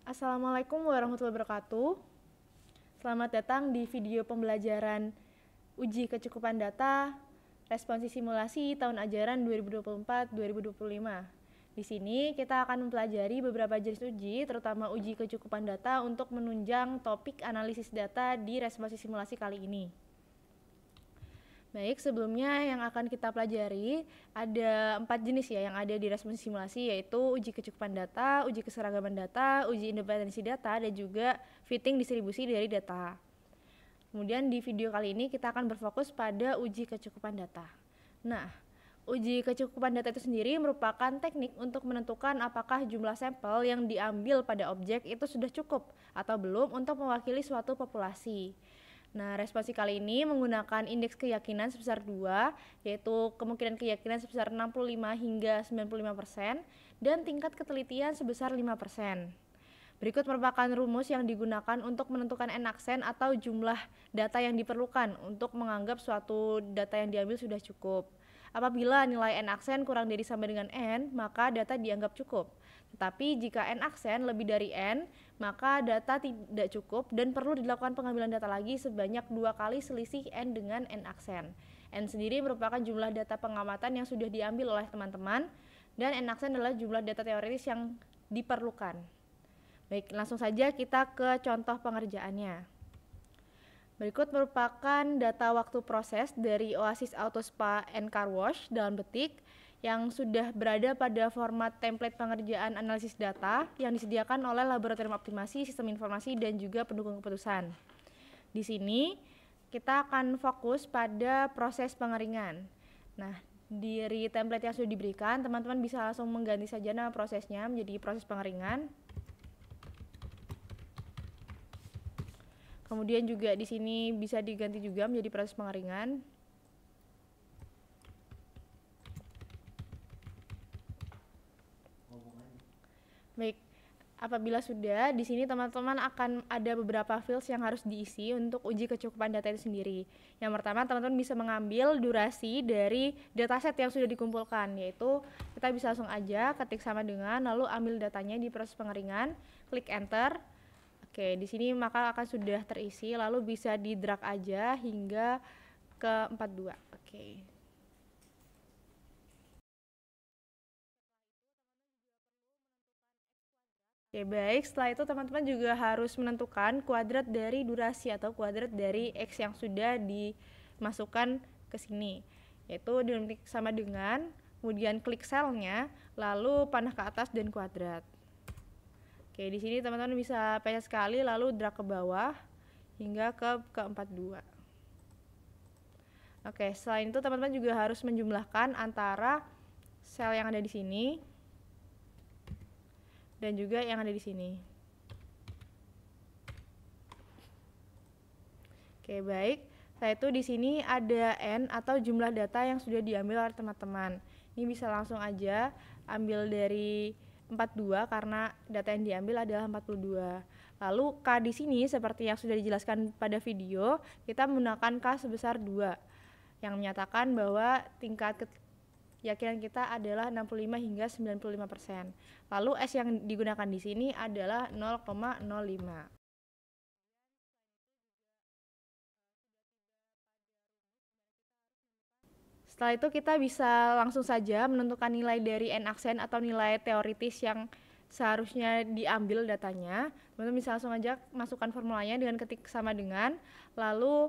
Assalamualaikum warahmatullahi wabarakatuh. Selamat datang di video pembelajaran uji kecukupan data responsi simulasi tahun ajaran 2024-2025. Di sini kita akan mempelajari beberapa jenis uji, terutama uji kecukupan data untuk menunjang topik analisis data di responsi simulasi kali ini. Baik, sebelumnya yang akan kita pelajari ada 4 jenis ya yang ada di responsi simulasi, yaitu uji kecukupan data, uji keseragaman data, uji independensi data, dan juga fitting distribusi dari data. Kemudian di video kali ini kita akan berfokus pada uji kecukupan data. Nah, uji kecukupan data itu sendiri merupakan teknik untuk menentukan apakah jumlah sampel yang diambil pada objek itu sudah cukup atau belum untuk mewakili suatu populasi. Nah, responsi kali ini menggunakan indeks keyakinan sebesar 2, yaitu kemungkinan keyakinan sebesar 65 hingga 95% dan tingkat ketelitian sebesar 5%. Berikut merupakan rumus yang digunakan untuk menentukan n-aksen atau jumlah data yang diperlukan untuk menganggap suatu data yang diambil sudah cukup. Apabila nilai n-aksen kurang dari sama dengan n, maka data dianggap cukup. Tetapi jika n-aksen lebih dari n, maka data tidak cukup dan perlu dilakukan pengambilan data lagi sebanyak 2 kali selisih n dengan n-aksen. N sendiri merupakan jumlah data pengamatan yang sudah diambil oleh teman-teman, dan n-aksen adalah jumlah data teoritis yang diperlukan. Baik, langsung saja kita ke contoh pengerjaannya. Berikut merupakan data waktu proses dari Oasis Auto Spa and Car Wash dalam detik yang sudah berada pada format template pengerjaan analisis data yang disediakan oleh Laboratorium Optimasi Sistem Informasi dan juga pendukung keputusan. Di sini kita akan fokus pada proses pengeringan. Nah, dari template yang sudah diberikan, teman-teman bisa langsung mengganti saja nama prosesnya menjadi proses pengeringan. Kemudian juga di sini bisa diganti juga menjadi proses pengeringan. Baik, apabila sudah, di sini teman-teman akan ada beberapa fields yang harus diisi untuk uji kecukupan data itu sendiri. Yang pertama, teman-teman bisa mengambil durasi dari dataset yang sudah dikumpulkan, yaitu kita bisa langsung aja ketik sama dengan, lalu ambil datanya di proses pengeringan, klik enter. Oke, di sini maka akan sudah terisi, lalu bisa di drag aja hingga ke 42. Oke. Oke, baik, setelah itu teman-teman juga harus menentukan kuadrat dari durasi atau kuadrat dari X yang sudah dimasukkan ke sini, yaitu dengan sama dengan, kemudian klik selnya, lalu panah ke atas dan kuadrat. Oke, di sini teman-teman bisa pencet sekali lalu drag ke bawah hingga ke 42. Oke, selain itu teman-teman juga harus menjumlahkan antara sel yang ada di sini dan juga yang ada di sini. Oke, baik. Setelah itu di sini ada n atau jumlah data yang sudah diambil oleh teman-teman. Ini bisa langsung aja ambil dari 42 karena data yang diambil adalah 42. Lalu K di sini seperti yang sudah dijelaskan pada video, kita menggunakan K sebesar 2 yang menyatakan bahwa tingkat keyakinan kita adalah 65 hingga 95%. Lalu S yang digunakan di sini adalah 0,05. Setelah itu kita bisa langsung saja menentukan nilai dari n-aksen atau nilai teoritis yang seharusnya diambil datanya. Teman-teman bisa langsung aja masukkan formulanya dengan ketik sama dengan, lalu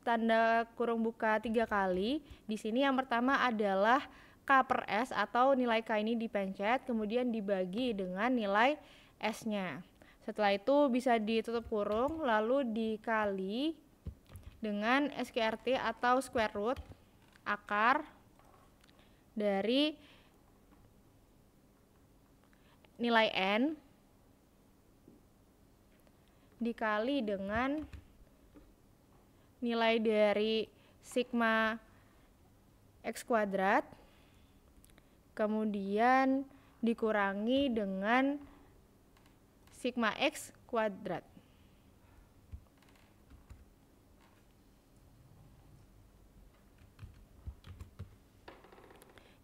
tanda kurung buka 3 kali. Di sini yang pertama adalah K per S atau nilai K ini dipencet, kemudian dibagi dengan nilai S-nya. Setelah itu bisa ditutup kurung, lalu dikali dengan SQRT atau square root akar dari nilai N dikali dengan nilai dari sigma X kuadrat, kemudian dikurangi dengan sigma X kuadrat.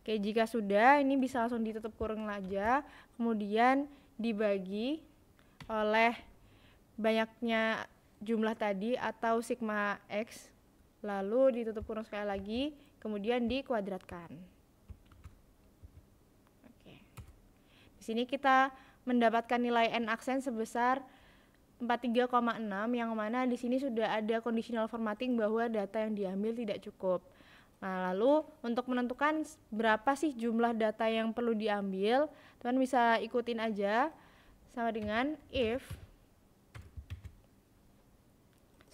Oke, jika sudah, ini bisa langsung ditutup kurung aja, kemudian dibagi oleh banyaknya jumlah tadi atau sigma X, lalu ditutup kurung sekali lagi, kemudian dikuadratkan. Oke. Di sini kita mendapatkan nilai n aksen sebesar 43,6, yang mana di sini sudah ada conditional formatting bahwa data yang diambil tidak cukup. Nah, lalu untuk menentukan berapa sih jumlah data yang perlu diambil, teman bisa ikutin aja sama dengan if,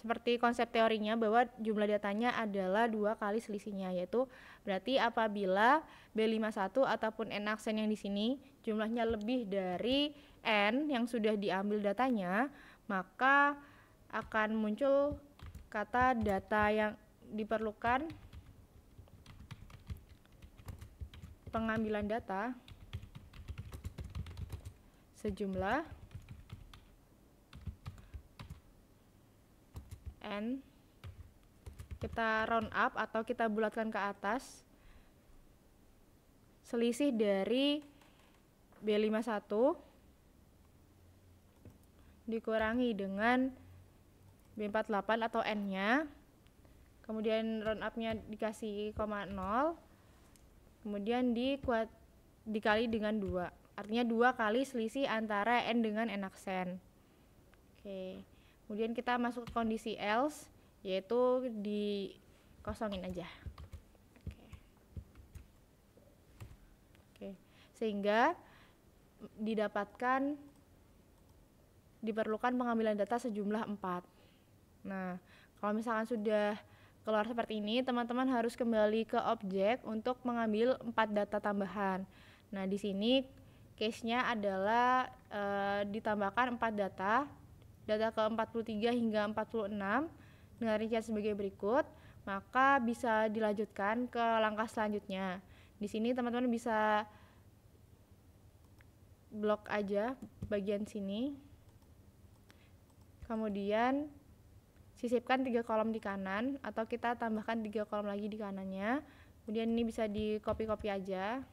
seperti konsep teorinya bahwa jumlah datanya adalah 2 kali selisihnya, yaitu berarti apabila B51 ataupun n aksen yang di sini jumlahnya lebih dari n yang sudah diambil datanya, maka akan muncul kata data yang diperlukan pengambilan data sejumlah n, kita round up atau kita bulatkan ke atas, selisih dari B51 dikurangi dengan B48 atau n-nya, kemudian round up-nya dikasih 0, kemudian dikali dengan 2, artinya 2 kali selisih antara n dengan n aksen. Oke. Kemudian kita masuk ke kondisi else, yaitu dikosongin aja. Oke. Sehingga diperlukan pengambilan data sejumlah 4. Nah, kalau misalkan sudah keluar seperti ini, teman-teman harus kembali ke objek untuk mengambil 4 data tambahan. Nah, di sini case-nya adalah ditambahkan 4 data ke 43 hingga 46 dengan rincian sebagai berikut, maka bisa dilanjutkan ke langkah selanjutnya. Di sini teman-teman bisa blok aja bagian sini, kemudian sisipkan 3 kolom di kanan, atau kita tambahkan 3 kolom lagi di kanannya. Kemudian ini bisa di copy aja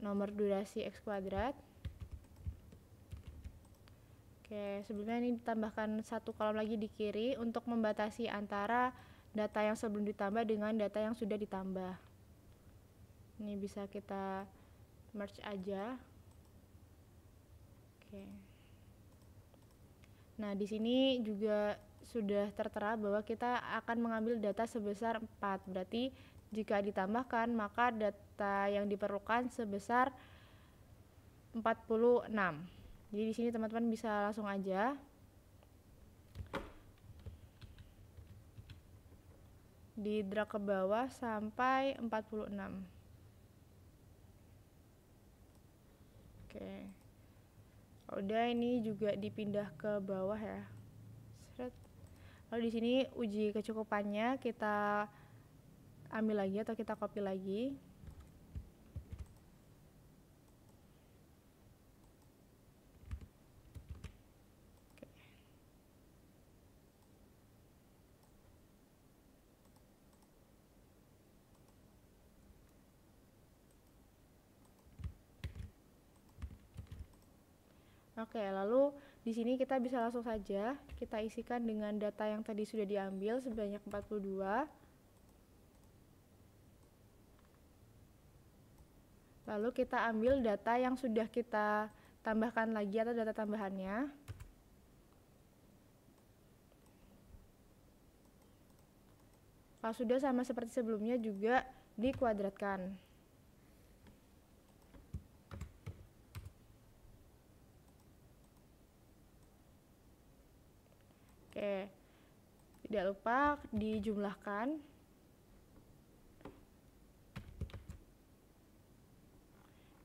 nomor durasi X kuadrat. Oke, sebelumnya ini ditambahkan 1 kolom lagi di kiri untuk membatasi antara data yang sebelum ditambah dengan data yang sudah ditambah. Ini bisa kita merge aja. Oke. Nah, di sini juga sudah tertera bahwa kita akan mengambil data sebesar 4. Berarti jika ditambahkan, maka data yang diperlukan sebesar 46. Jadi di sini teman-teman bisa langsung aja di drag ke bawah sampai 46. Oke. Udah, ini juga dipindah ke bawah ya. Seret. Lalu di sini uji kecukupannya kita ambil lagi atau kita copy lagi. Oke, lalu di sini kita bisa langsung saja kita isikan dengan data yang tadi sudah diambil sebanyak 42. Lalu kita ambil data yang sudah kita tambahkan lagi atau data tambahannya. Kalau sudah sama seperti sebelumnya juga dikuadratkan. Oke, tidak lupa dijumlahkan.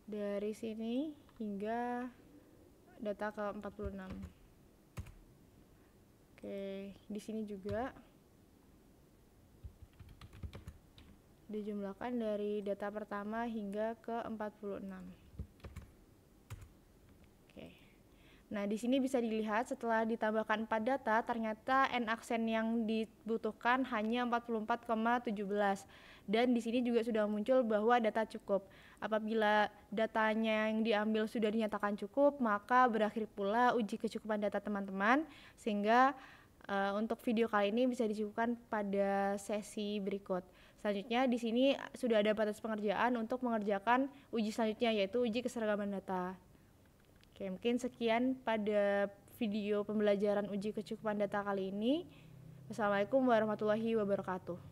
Dari sini hingga data ke 46. Oke, di sini juga dijumlahkan dari data pertama hingga ke 46. Oke. Nah, di sini bisa dilihat setelah ditambahkan 4 data, ternyata n aksen yang dibutuhkan hanya 44,17. Dan di sini juga sudah muncul bahwa data cukup. Apabila datanya yang diambil sudah dinyatakan cukup, maka berakhir pula uji kecukupan data teman-teman, sehingga untuk video kali ini bisa dicukupkan pada sesi berikut. Selanjutnya di sini sudah ada batas pengerjaan untuk mengerjakan uji selanjutnya, yaitu uji keseragaman data. Oke, mungkin sekian pada video pembelajaran uji kecukupan data kali ini. Wassalamualaikum warahmatullahi wabarakatuh.